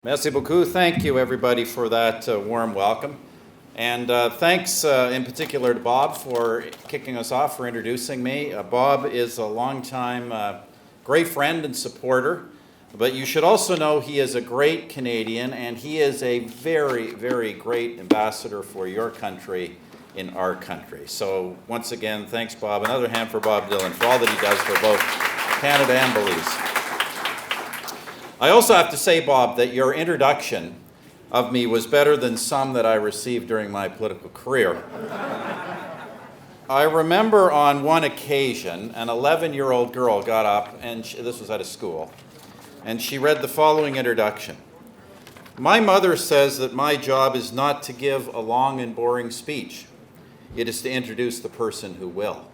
Merci beaucoup. Thank you, everybody, for that warm welcome. And thanks in particular to Bob for kicking us off, for introducing me. Bob is a longtime great friend and supporter, but you should also know he is a great Canadian, and he is a very, very great ambassador for your country in our country. So once again, thanks, Bob. Another hand for Bob Dylan for all that he does for both Canada and Belize. I also have to say, Bob, that your introduction of me was better than some that I received during my political career. I remember on one occasion, an 11-year-old girl got up, and this was at a school, and she read the following introduction. My mother says that my job is not to give a long and boring speech. It is to introduce the person who will.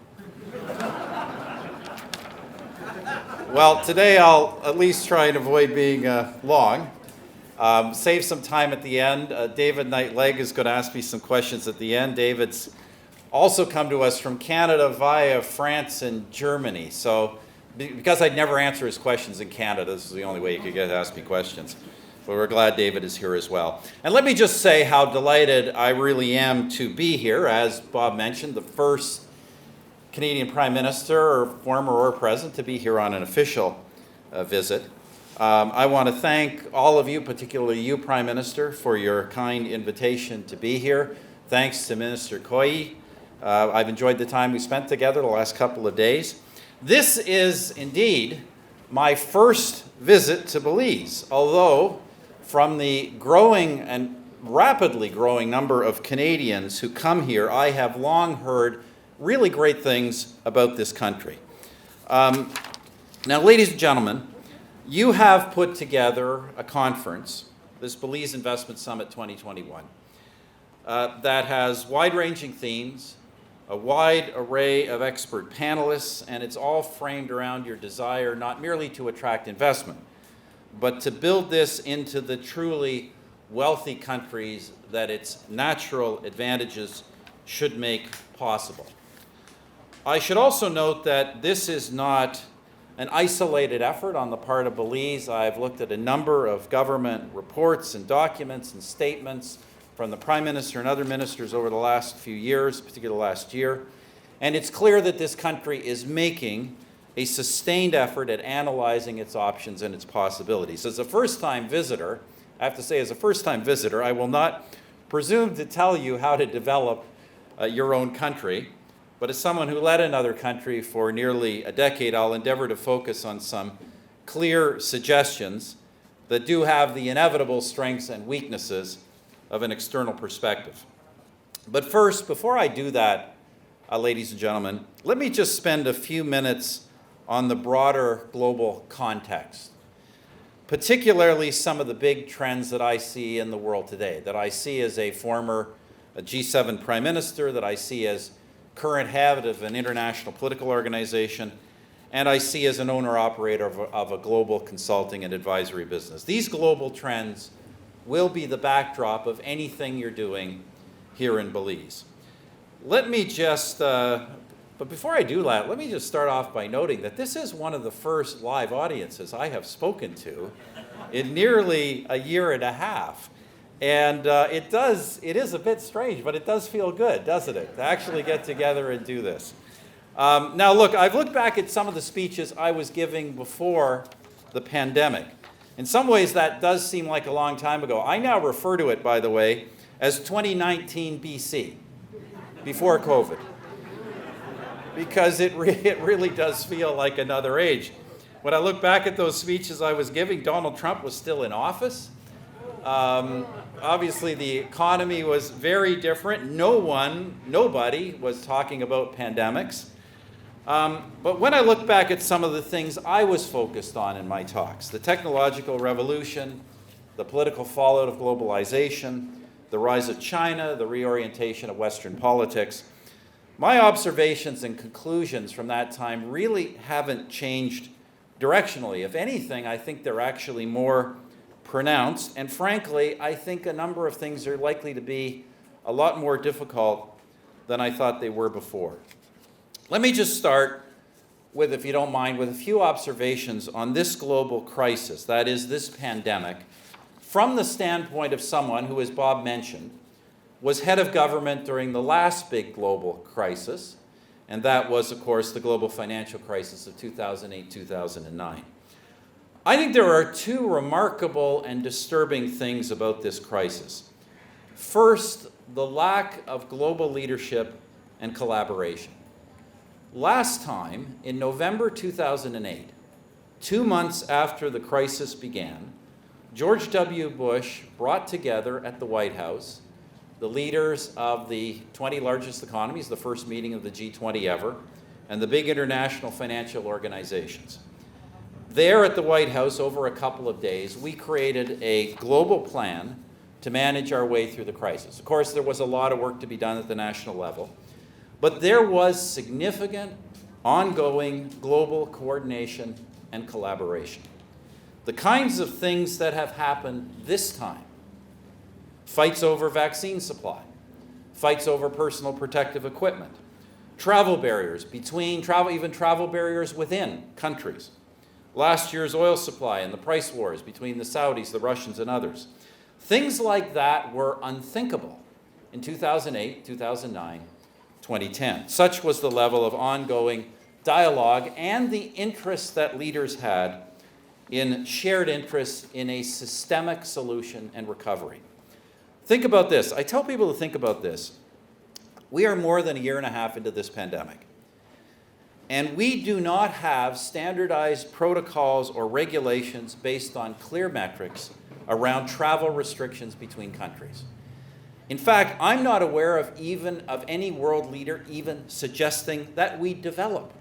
Well, today I'll at least try and avoid being long. Save some time at the end. David Knight-Legg is going to ask me some questions at the end. David's also come to us from Canada via France and Germany. So because I'd never answer his questions in Canada, this is the only way you could get to ask me questions. But we're glad David is here as well. And let me just say how delighted I really am to be here. As Bob mentioned, the first Canadian Prime Minister, or former or present, to be here on an official visit. I want to thank all of you, particularly you, Prime Minister, for your kind invitation to be here. Thanks to Minister Koyi. I've enjoyed the time we spent together the last couple of days. This is indeed my first visit to Belize, although from the growing and rapidly growing number of Canadians who come here, I have long heard really great things about this country. Now, ladies and gentlemen, you have put together a conference, this Belize Investment Summit 2021, that has wide-ranging themes, a wide array of expert panelists, and it's all framed around your desire not merely to attract investment, but to build this into the truly wealthy countries that its natural advantages should make possible. I should also note that this is not an isolated effort on the part of Belize. I've looked at a number of government reports and documents and statements from the Prime Minister and other ministers over the last few years, particularly last year, and it's clear that this country is making a sustained effort at analyzing its options and its possibilities. As a first-time visitor, I have to say, as a first-time visitor, I will not presume to tell you how to develop your own country. But as someone who led another country for nearly a decade, I'll endeavor to focus on some clear suggestions that do have the inevitable strengths and weaknesses of an external perspective. But first, before I do that, ladies and gentlemen, let me just spend a few minutes on the broader global context, particularly some of the big trends that I see in the world today, that I see as a former G7 Prime Minister, that I see as current head of an international political organization, and I see as an owner-operator of a global consulting and advisory business. These global trends will be the backdrop of anything you're doing here in Belize. Let me just, but before I do that, let me just start off by noting that this is one of the first live audiences I have spoken to in nearly a year and a half. And it is a bit strange, but it does feel good, doesn't it, to actually get together and do this. Now look, I've looked back at some of the speeches I was giving before the pandemic. In some ways that does seem like a long time ago. I now refer to it, by the way, as 2019 BC, before COVID, because it really does feel like another age. When I look back at those speeches I was giving, Donald Trump was still in office. Obviously, the economy was very different. Nobody was talking about pandemics. But when I look back at some of the things I was focused on in my talks, the technological revolution, the political fallout of globalization, the rise of China, the reorientation of Western politics, my observations and conclusions from that time really haven't changed directionally. If anything, I think they're actually more pronounced, and frankly, I think a number of things are likely to be a lot more difficult than I thought they were before. Let me just start with, if you don't mind, with a few observations on this global crisis, that is, this pandemic, from the standpoint of someone who, as Bob mentioned, was head of government during the last big global crisis, and that was, of course, the global financial crisis of 2008-2009. I think there are two remarkable and disturbing things about this crisis. First, the lack of global leadership and collaboration. Last time, in November 2008, 2 months after the crisis began, George W. Bush brought together at the White House the leaders of the 20 largest economies, the first meeting of the G20 ever, and the big international financial organizations. There at the White House, over a couple of days, we created a global plan to manage our way through the crisis. Of course, there was a lot of work to be done at the national level, but there was significant, ongoing global coordination and collaboration. The kinds of things that have happened this time: fights over vaccine supply, fights over personal protective equipment, travel barriers between even travel barriers within countries, last year's oil supply and the price wars between the Saudis, the Russians, and others. Things like that were unthinkable in 2008, 2009, 2010. Such was the level of ongoing dialogue and the interest that leaders had in shared interests in a systemic solution and recovery. Think about this. I tell people to think about this. We are more than a year and a half into this pandemic, and we do not have standardized protocols or regulations based on clear metrics around travel restrictions between countries. In fact, I'm not aware of any world leader even suggesting that we develop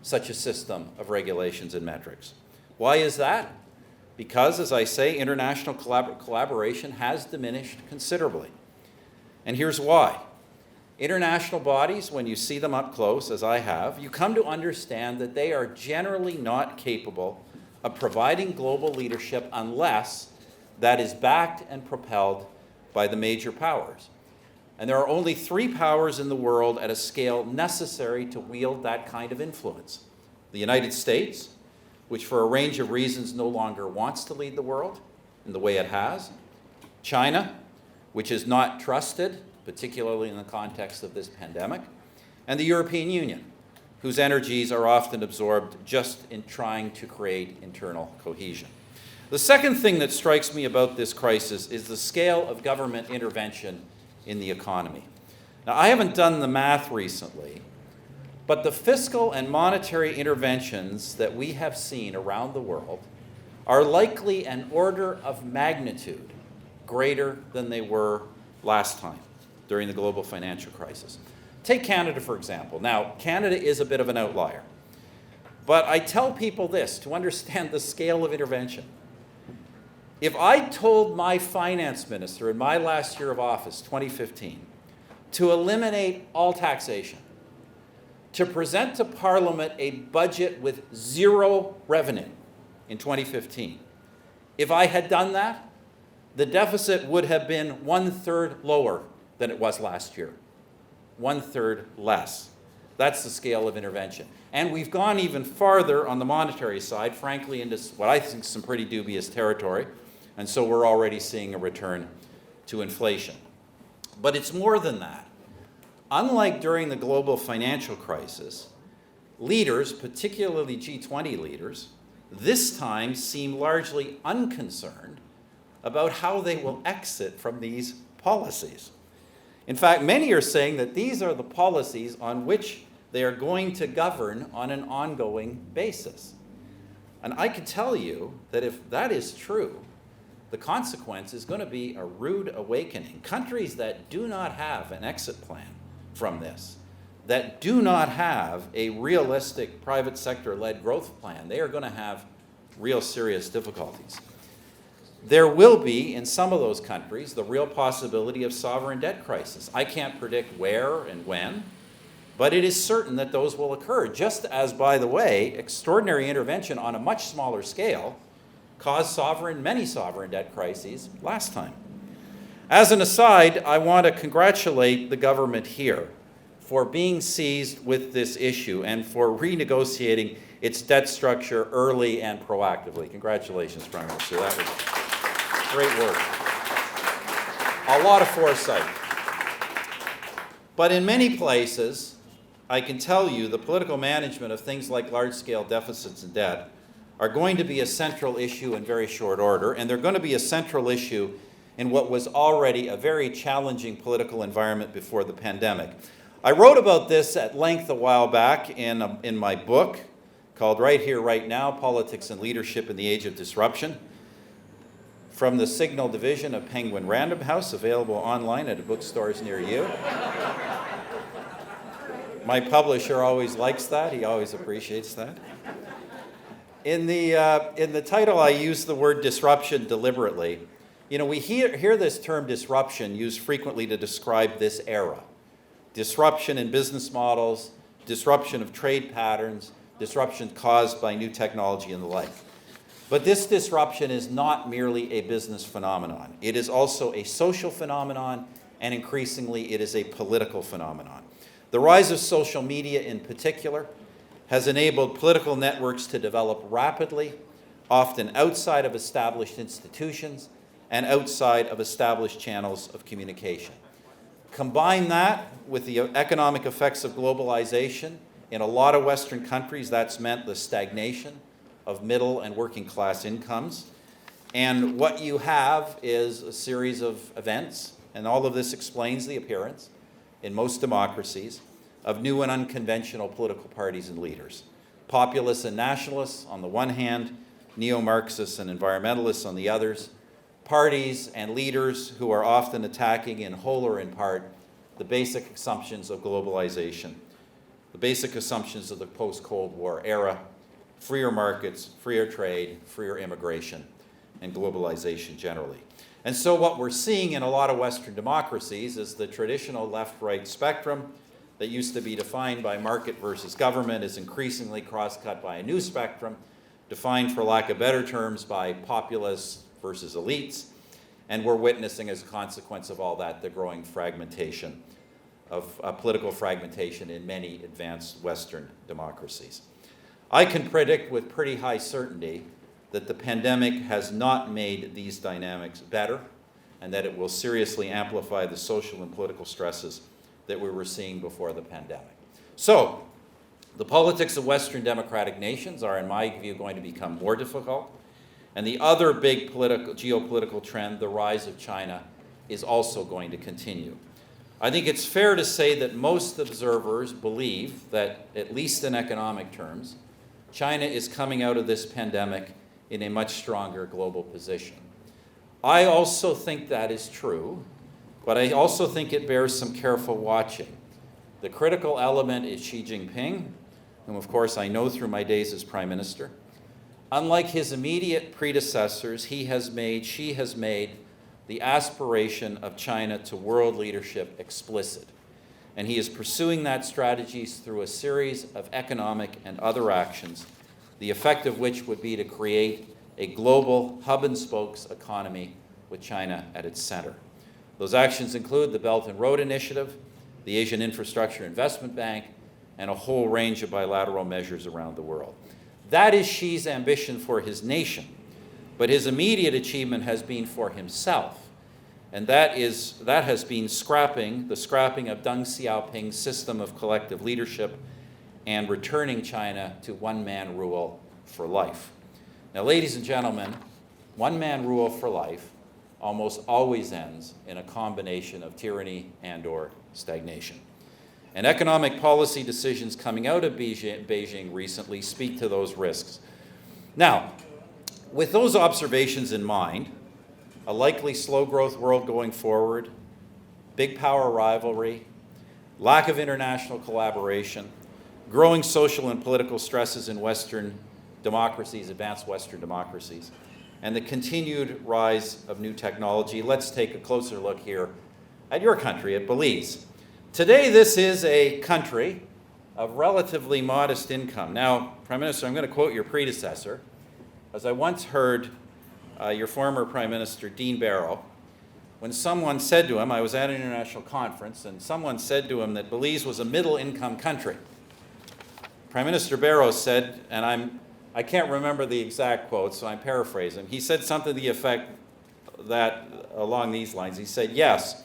such a system of regulations and metrics. Why is that? Because, as I say, international collaboration has diminished considerably. And here's why. International bodies, when you see them up close, as I have, you come to understand that they are generally not capable of providing global leadership unless that is backed and propelled by the major powers. And there are only 3 powers in the world at a scale necessary to wield that kind of influence: the United States, which for a range of reasons no longer wants to lead the world in the way it has; China, which is not trusted, particularly in the context of this pandemic; and the European Union, whose energies are often absorbed just in trying to create internal cohesion. The second thing that strikes me about this crisis is the scale of government intervention in the economy. Now, I haven't done the math recently, but the fiscal and monetary interventions that we have seen around the world are likely an order of magnitude greater than they were last time during the global financial crisis. Take Canada, for example. Now, Canada is a bit of an outlier, but I tell people this to understand the scale of intervention. If I told my finance minister in my last year of office, 2015, to eliminate all taxation, to present to Parliament a budget with 0 revenue in 2015, if I had done that, the deficit would have been 1/3 lower than it was last year. 1/3 less. That's the scale of intervention. And we've gone even farther on the monetary side, frankly, into what I think is some pretty dubious territory. And so we're already seeing a return to inflation. But it's more than that. Unlike during the global financial crisis, leaders, particularly G20 leaders, this time seem largely unconcerned about how they will exit from these policies. In fact, many are saying that these are the policies on which they are going to govern on an ongoing basis. And I can tell you that if that is true, the consequence is going to be a rude awakening. Countries that do not have an exit plan from this, that do not have a realistic private sector-led growth plan, they are going to have real serious difficulties. There will be, in some of those countries, the real possibility of sovereign debt crisis. I can't predict where and when, but it is certain that those will occur, just as, by the way, extraordinary intervention on a much smaller scale caused many sovereign debt crises last time. As an aside, I want to congratulate the government here for being seized with this issue and for renegotiating its debt structure early and proactively. Congratulations, Prime Minister. Great work. A lot of foresight. But in many places, I can tell you the political management of things like large-scale deficits and debt are going to be a central issue in very short order, and they're going to be a central issue in what was already a very challenging political environment before the pandemic. I wrote about this at length a while back in my book called Right Here, Right Now, Politics and Leadership in the Age of Disruption, from the Signal Division of Penguin Random House, available online at bookstores near you. My publisher always likes that. He always appreciates that. In the title, I use the word disruption deliberately. You know, we hear this term disruption used frequently to describe this era. Disruption in business models, disruption of trade patterns, disruption caused by new technology and the like. But this disruption is not merely a business phenomenon. It is also a social phenomenon, and increasingly it is a political phenomenon. The rise of social media in particular has enabled political networks to develop rapidly, often outside of established institutions and outside of established channels of communication. Combine that with the economic effects of globalization. In a lot of Western countries, that's meant the stagnation of middle and working class incomes. And what you have is a series of events, and all of this explains the appearance in most democracies of new and unconventional political parties and leaders. Populists and nationalists on the one hand, neo-Marxists and environmentalists on the others, parties and leaders who are often attacking in whole or in part the basic assumptions of globalization, the basic assumptions of the post-Cold War era, freer markets, freer trade, freer immigration, and globalization generally. And so what we're seeing in a lot of Western democracies is the traditional left-right spectrum that used to be defined by market versus government is increasingly cross-cut by a new spectrum, defined, for lack of better terms, by populists versus elites. And we're witnessing, as a consequence of all that, the growing fragmentation of political fragmentation in many advanced Western democracies. I can predict with pretty high certainty that the pandemic has not made these dynamics better, and that it will seriously amplify the social and political stresses that we were seeing before the pandemic. So, the politics of Western democratic nations are, in my view, going to become more difficult. And the other big geopolitical trend, the rise of China, is also going to continue. I think it's fair to say that most observers believe that, at least in economic terms, China is coming out of this pandemic in a much stronger global position. I also think that is true, but I also think it bears some careful watching. The critical element is Xi Jinping, whom of course I know through my days as Prime Minister. Unlike his immediate predecessors, Xi has made the aspiration of China to world leadership explicit. And he is pursuing that strategy through a series of economic and other actions, the effect of which would be to create a global hub-and-spokes economy with China at its center. Those actions include the Belt and Road Initiative, the Asian Infrastructure Investment Bank, and a whole range of bilateral measures around the world. That is Xi's ambition for his nation, but his immediate achievement has been for himself. And that has been the scrapping of Deng Xiaoping's system of collective leadership and returning China to one-man rule for life. Now, ladies and gentlemen, one-man rule for life almost always ends in a combination of tyranny and/or stagnation. And economic policy decisions coming out of Beijing recently speak to those risks. Now, with those observations in mind, a likely slow growth world going forward, big power rivalry, lack of international collaboration, growing social and political stresses in Western democracies, advanced Western democracies, and the continued rise of new technology, let's take a closer look here at your country, at Belize. Today, this is a country of relatively modest income. Now, Prime Minister, I'm going to quote your predecessor, as I once heard your former Prime Minister, Dean Barrow, when someone said to him, I was at an international conference, and someone said to him that Belize was a middle-income country. Prime Minister Barrow said, and I can't remember the exact quote, so I'm paraphrasing. He said something to the effect that along these lines. He said, yes,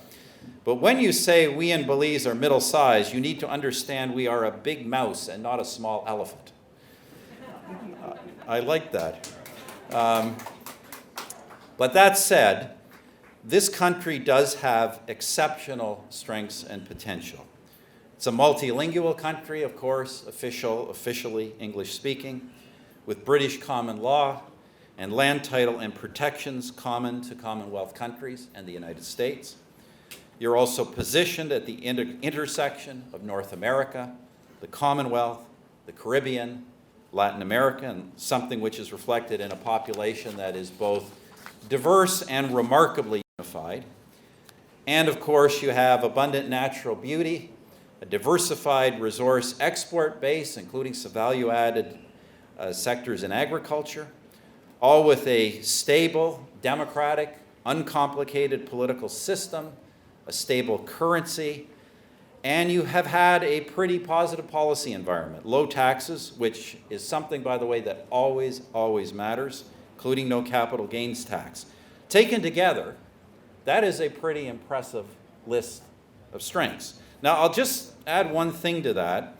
but when you say we in Belize are middle sized, you need to understand we are a big mouse and not a small elephant. I like that. But that said, this country does have exceptional strengths and potential. It's a multilingual country, of course, officially English speaking, with British common law and land title and protections common to Commonwealth countries and the United States. You're also positioned at the intersection of North America, the Commonwealth, the Caribbean, Latin America, and something which is reflected in a population that is both diverse and remarkably unified. And of course, you have abundant natural beauty, a diversified resource export base, including some value-added sectors in agriculture, all with a stable, democratic, uncomplicated political system, a stable currency, and you have had a pretty positive policy environment. Low taxes, which is something, by the way, that always matters, including no capital gains tax. Taken together, that is a pretty impressive list of strengths. Now, I'll just add one thing to that.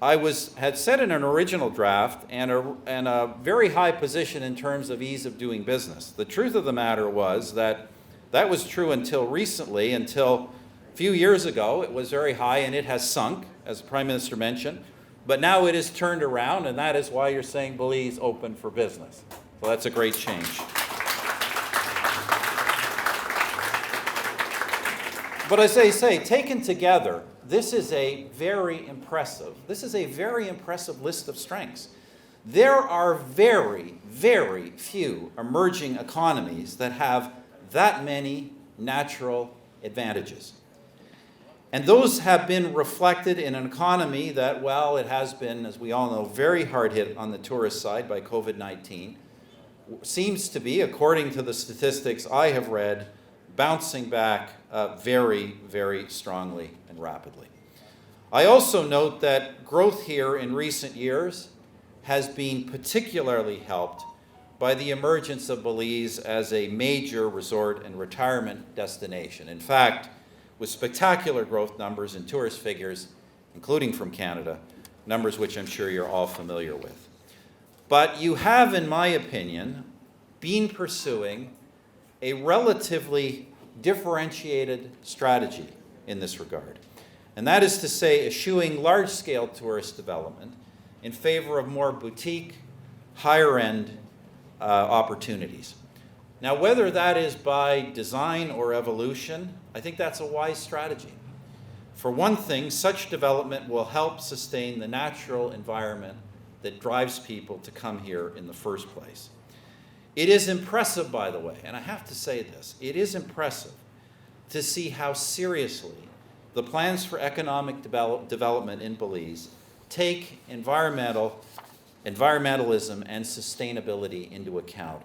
I had set in an original draft and a very high position in terms of ease of doing business. The truth of the matter was that was true until recently, until a few years ago. It was very high and it has sunk, as the Prime Minister mentioned, but now it is turned around, and that is why you're saying Belize open for business. So that's a great change. But as I say, taken together, this is a very impressive list of strengths. There are very, very few emerging economies that have that many natural advantages. And those have been reflected in an economy that, well, it has been, as we all know, very hard hit on the tourist side by COVID-19. Seems to be, according to the statistics I have read, bouncing back very, very strongly and rapidly. I also note that growth here in recent years has been particularly helped by the emergence of Belize as a major resort and retirement destination. In fact, with spectacular growth numbers and tourist figures, including from Canada, numbers which I'm sure you're all familiar with. But you have, in my opinion, been pursuing a relatively differentiated strategy in this regard. And that is to say, eschewing large-scale tourist development in favor of more boutique, higher-end opportunities. Now, whether that is by design or evolution, I think that's a wise strategy. For one thing, such development will help sustain the natural environment that drives people to come here in the first place. It is impressive, by the way, and I have to say this, it is impressive to see how seriously the plans for economic development in Belize take environmentalism and sustainability into account.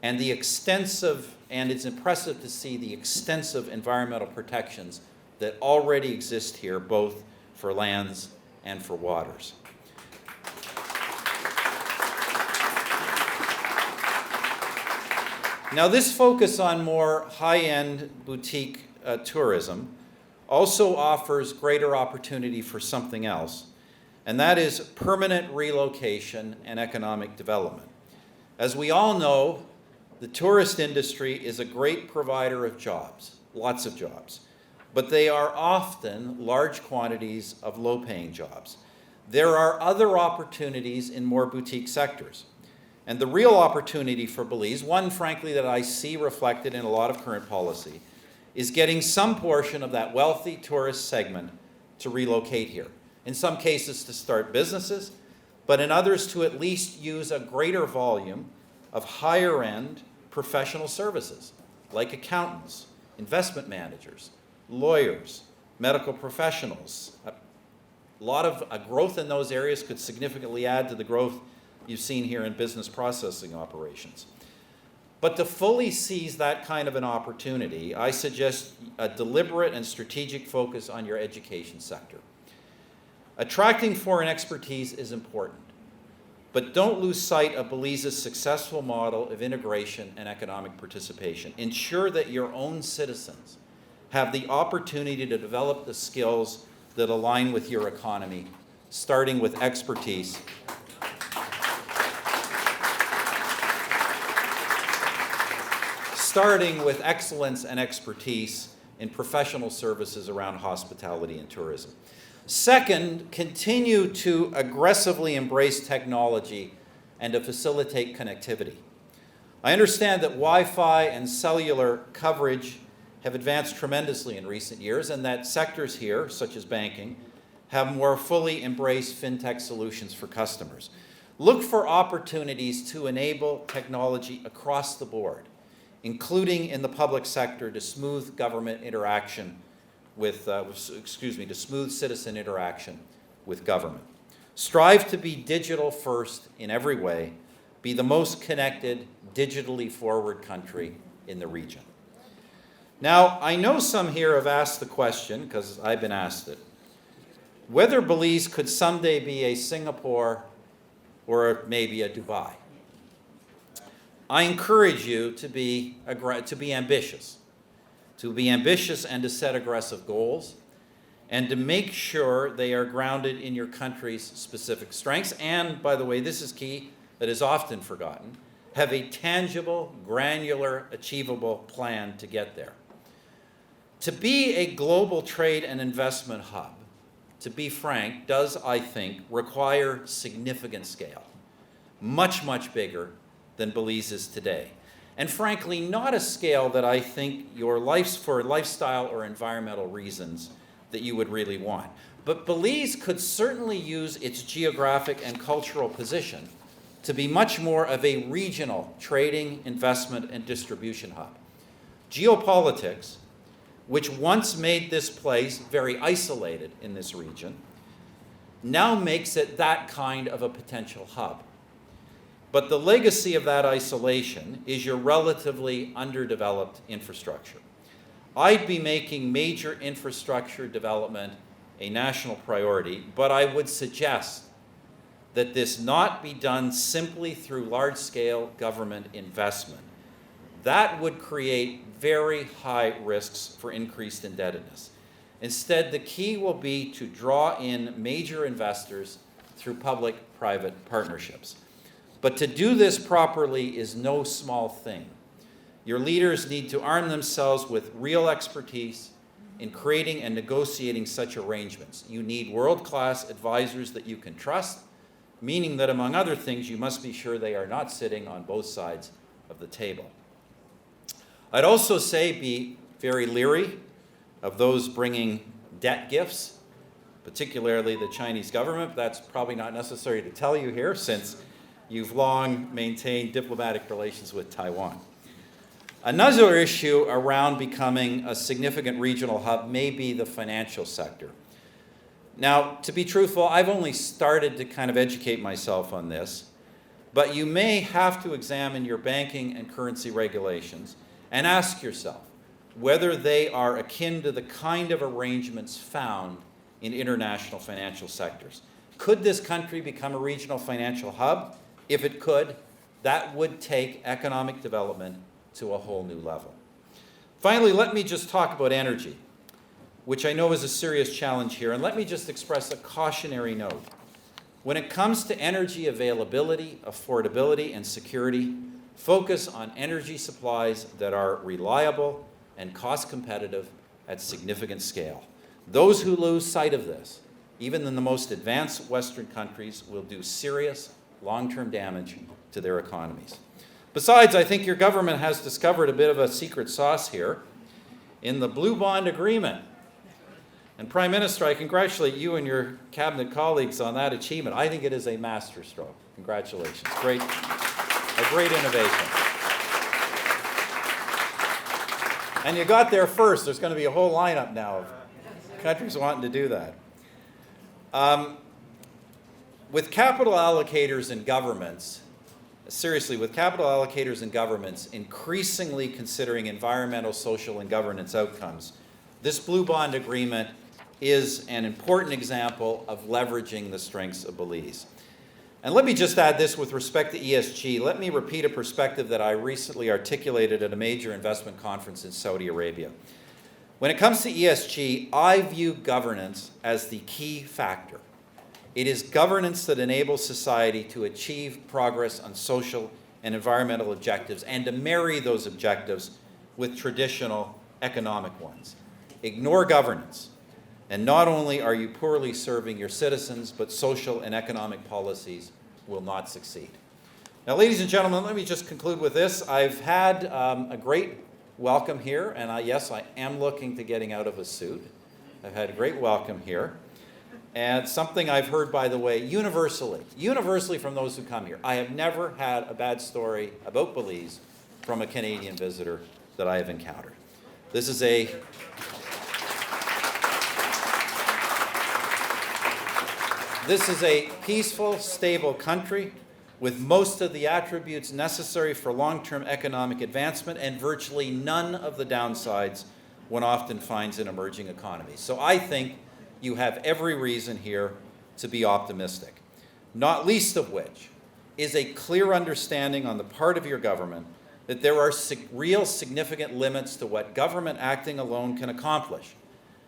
And it's impressive to see the extensive environmental protections that already exist here, both for lands and for waters. Now, this focus on more high-end boutique tourism also offers greater opportunity for something else, and that is permanent relocation and economic development. As we all know, the tourist industry is a great provider of jobs, lots of jobs, but they are often large quantities of low-paying jobs. There are other opportunities in more boutique sectors. And the real opportunity for Belize, one frankly that I see reflected in a lot of current policy, is getting some portion of that wealthy tourist segment to relocate here. In some cases to start businesses, but in others to at least use a greater volume of higher end professional services, like accountants, investment managers, lawyers, medical professionals. A lot of growth in those areas could significantly add to the growth you've seen here in business processing operations. But to fully seize that kind of an opportunity, I suggest a deliberate and strategic focus on your education sector. Attracting foreign expertise is important, But don't lose sight of Belize's successful model of integration and economic participation. Ensure that your own citizens have the opportunity to develop the skills that align with your economy, starting with expertise. Starting with excellence and expertise in professional services around hospitality and tourism. Second, continue to aggressively embrace technology and to facilitate connectivity. I understand that Wi-Fi and cellular coverage have advanced tremendously in recent years, and that sectors here, such as banking, have more fully embraced fintech solutions for customers. Look for opportunities to enable technology across the board, including in the public sector, to smooth government interaction to smooth citizen interaction with government. Strive to be digital first in every way. Be the most connected, digitally forward country in the region. Now, I know some here have asked the question, because I've been asked it, whether Belize could someday be a Singapore or maybe a Dubai. I encourage you to be ambitious. To be ambitious and to set aggressive goals, and to make sure they are grounded in your country's specific strengths. And, by the way, this is key, that is often forgotten, have a tangible, granular, achievable plan to get there. To be a global trade and investment hub, to be frank, does, I think, require significant scale, much, much bigger than Belize is today. And frankly, not a scale that I think for lifestyle or environmental reasons that you would really want. But Belize could certainly use its geographic and cultural position to be much more of a regional trading, investment, and distribution hub. Geopolitics, which once made this place very isolated in this region, now makes it that kind of a potential hub. But the legacy of that isolation is your relatively underdeveloped infrastructure. I'd be making major infrastructure development a national priority, but I would suggest that this not be done simply through large-scale government investment. That would create very high risks for increased indebtedness. Instead, the key will be to draw in major investors through public-private partnerships. But to do this properly is no small thing. Your leaders need to arm themselves with real expertise in creating and negotiating such arrangements. You need world-class advisors that you can trust, meaning that, among other things, you must be sure they are not sitting on both sides of the table. I'd also say be very leery of those bringing debt gifts, particularly the Chinese government. That's probably not necessary to tell you here, since you've long maintained diplomatic relations with Taiwan. Another issue around becoming a significant regional hub may be the financial sector. Now, to be truthful, I've only started to kind of educate myself on this, but you may have to examine your banking and currency regulations and ask yourself whether they are akin to the kind of arrangements found in international financial sectors. Could this country become a regional financial hub? If it could, that would take economic development to a whole new level. Finally, let me just talk about energy, which I know is a serious challenge here, and let me just express a cautionary note. When it comes to energy availability, affordability, and security, focus on energy supplies that are reliable and cost competitive at significant scale. Those who lose sight of this, even in the most advanced Western countries, will do serious long-term damage to their economies. Besides, I think your government has discovered a bit of a secret sauce here in the Blue Bond Agreement. And Prime Minister, I congratulate you and your cabinet colleagues on that achievement. I think it is a masterstroke. Congratulations. A great innovation. And you got there first. There's going to be a whole lineup now of countries wanting to do that. With capital allocators and governments, increasingly considering environmental, social, and governance outcomes, this Blue Bond Agreement is an important example of leveraging the strengths of Belize. And let me just add this with respect to ESG. Let me repeat a perspective that I recently articulated at a major investment conference in Saudi Arabia. When it comes to ESG, I view governance as the key factor. It is governance that enables society to achieve progress on social and environmental objectives and to marry those objectives with traditional economic ones. Ignore governance, and not only are you poorly serving your citizens, but social and economic policies will not succeed. Now, ladies and gentlemen, let me just conclude with this. I've had a great welcome here, and yes, I am looking to getting out of a suit. I've had a great welcome here. And something I've heard, by the way, universally from those who come here. I have never had a bad story about Belize from a Canadian visitor that I have encountered. This is a peaceful, stable country with most of the attributes necessary for long-term economic advancement and virtually none of the downsides one often finds in emerging economies. So I think you have every reason here to be optimistic, not least of which is a clear understanding on the part of your government that there are real significant limits to what government acting alone can accomplish,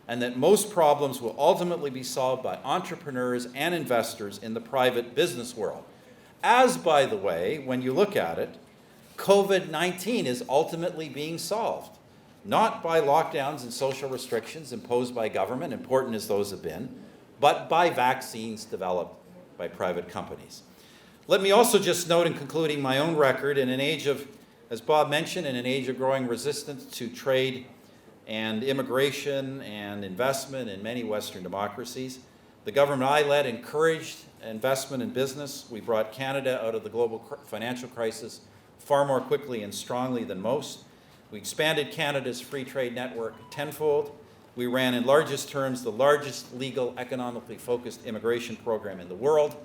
and that most problems will ultimately be solved by entrepreneurs and investors in the private business world. As, by the way, when you look at it, COVID-19 is ultimately being solved, not by lockdowns and social restrictions imposed by government, important as those have been, but by vaccines developed by private companies. Let me also just note in concluding my own record, in an age of, as Bob mentioned, in an age of growing resistance to trade and immigration and investment in many Western democracies, the government I led encouraged investment in business. We brought Canada out of the global financial crisis far more quickly and strongly than most. We expanded Canada's free trade network tenfold. We ran in largest terms the largest legal, economically focused immigration program in the world,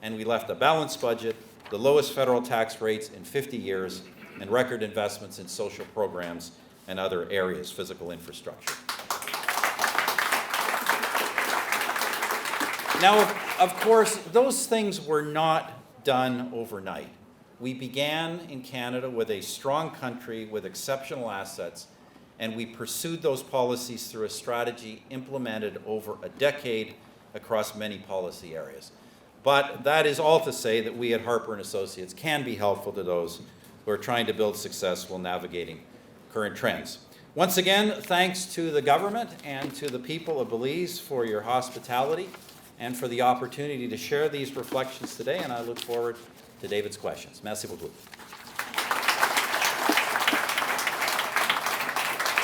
and we left a balanced budget, the lowest federal tax rates in 50 years, and record investments in social programs and other areas, physical infrastructure. Now, of course, those things were not done overnight. We began in Canada with a strong country with exceptional assets, and we pursued those policies through a strategy implemented over a decade across many policy areas. But that is all to say that we at Harper & Associates can be helpful to those who are trying to build success while navigating current trends. Once again, thanks to the government and to the people of Belize for your hospitality and for the opportunity to share these reflections today, and I look forward to David's questions. Merci beaucoup.